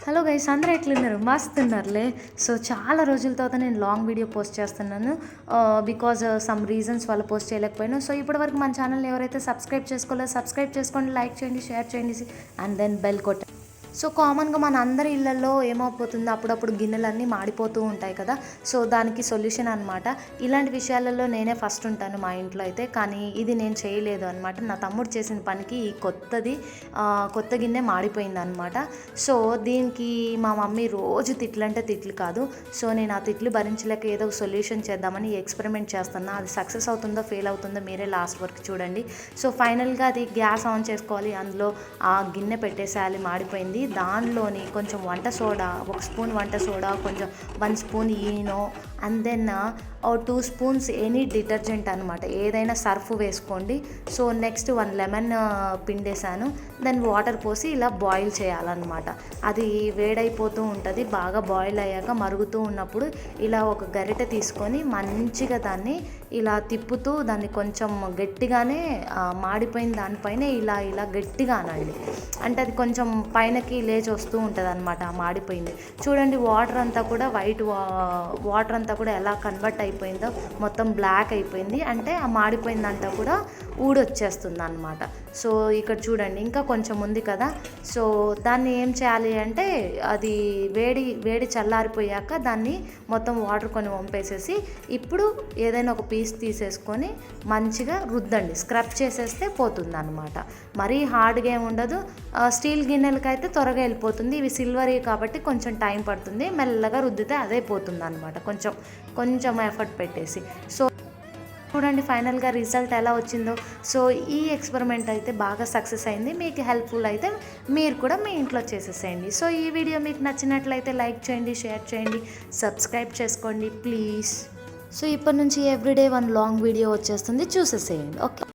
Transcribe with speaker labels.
Speaker 1: Hello guys, అందరూ ఎట్లున్నారు? మస్తున్నారులే. So చాలా రోజుల తర్వాత నేను లాంగ్ వీడియో పోస్ట్ చేస్తున్నాను. బికాజ్ సమ్ రీజన్స్ వల్ల పోస్ట్ చేయలేకపోయాను. సో ఇప్పటివరకు మన ఛానల్ ఎవరైతే సబ్స్క్రైబ్ చేసుకోలేదో సబ్స్క్రైబ్ చేసుకోండి, లైక్ చేయండి, షేర్ చేయండి అండ్ దెన్ బెల్ కొట్టండి. సో కామన్గా మన అందరి ఇళ్ళల్లో ఏమైపోతుందో అప్పుడప్పుడు గిన్నెలన్నీ మాడిపోతూ ఉంటాయి కదా. సో దానికి సొల్యూషన్ అనమాట. ఇలాంటి విషయాలలో నేనే ఫస్ట్ ఉంటాను మా ఇంట్లో అయితే. కానీ ఇది నేను చేయలేదు అనమాట. నా తమ్ముడు చేసిన పనికి ఈ కొత్త గిన్నె మాడిపోయింది అనమాట. సో దీనికి మా మమ్మీ రోజు తిట్లంటే తిట్లు కాదు. సో నేను ఆ తిట్లు భరించలేక ఏదో ఒక సొల్యూషన్ చేద్దామని ఎక్స్పెరిమెంట్ చేస్తున్నా. అది సక్సెస్ అవుతుందో ఫెయిల్ అవుతుందో మీరే లాస్ట్ వరకు చూడండి. సో ఫైనల్గా అది గ్యాస్ ఆన్ చేసుకోవాలి, అందులో ఆ గిన్నె పెట్టేసేయాలి. మాడిపోయింది. దానిలోని కొంచెం వంట సోడా, 1 స్పూన్ వంట సోడా, కొంచెం 1 spoon Eno and then 2 spoons any detergent అనమాట. ఏదైనా సర్ఫ్ వేసుకోండి. సో నెక్స్ట్ 1 లెమన్ పిండేసాను. దెన్ వాటర్ పోసి ఇలా బాయిల్ చేయాలన్నమాట. అది వేడైపోతూ ఉంటుంది. బాగా బాయిల్ అయ్యాక మరుగుతూ ఉన్నప్పుడు ఇలా ఒక గరిటె తీసుకొని మంచిగా దాన్ని ఇలా తిప్పుతూ దాన్ని కొంచెం గట్టిగానే మాడిపోయిన దానిపైన ఇలా ఇలా గట్టిగా అనండి. అంటే అది కొంచెం పైనకి లేచి వస్తూ ఉంటుంది అనమాట. మాడిపోయింది చూడండి. వాటర్ అంతా కూడా వాటర్ అంతా కూడా ఎలా కన్వర్ట్ అయిపోయిందో, మొత్తం బ్లాక్ అయిపోయింది. అంటే ఆ మాడిపోయిందంతా కూడా ఊడొచ్చేస్తుంది అనమాట. సో ఇక్కడ చూడండి, ఇంకా కొంచెం ఉంది కదా. సో దాన్ని ఏం చేయాలి అంటే, అది వేడి చల్లారిపోయాక దాన్ని మొత్తం వాటర్ కొన్ని వంపేసేసి ఇప్పుడు ఏదైనా ఒక పీస్ తీసేసుకొని మంచిగా రుద్దండి. స్క్రబ్ చేసేస్తే పోతుంది అనమాట. మరీ హార్డ్గా ఏమి ఉండదు. స్టీల్ గిన్నెలకైతే త్వరగా వెళ్ళిపోతుంది. ఇవి సిల్వరీ కాబట్టి కొంచెం టైం పడుతుంది. మెల్లగా రుద్దితే అదే పోతుంది అనమాట, కొంచెం ఎఫర్ట్ పెట్టేసి. సో చూడండి ఫైనల్గా రిజల్ట్ ఎలా వచ్చిందో. సో ఈ ఎక్స్పెరిమెంట్ అయితే బాగా సక్సెస్ అయింది. మీకు హెల్ప్ఫుల్ అయితే మీరు కూడా మీ ఇంట్లో చేసేసేయండి. సో ఈ వీడియో మీకు నచ్చినట్లయితే లైక్ చేయండి, షేర్ చేయండి, సబ్స్క్రైబ్ చేసుకోండి ప్లీజ్. సో ఇప్పటి నుంచి ఎవ్రీడే 1 లాంగ్ వీడియో వచ్చేస్తుంది, చూసేసేయండి. ఓకే.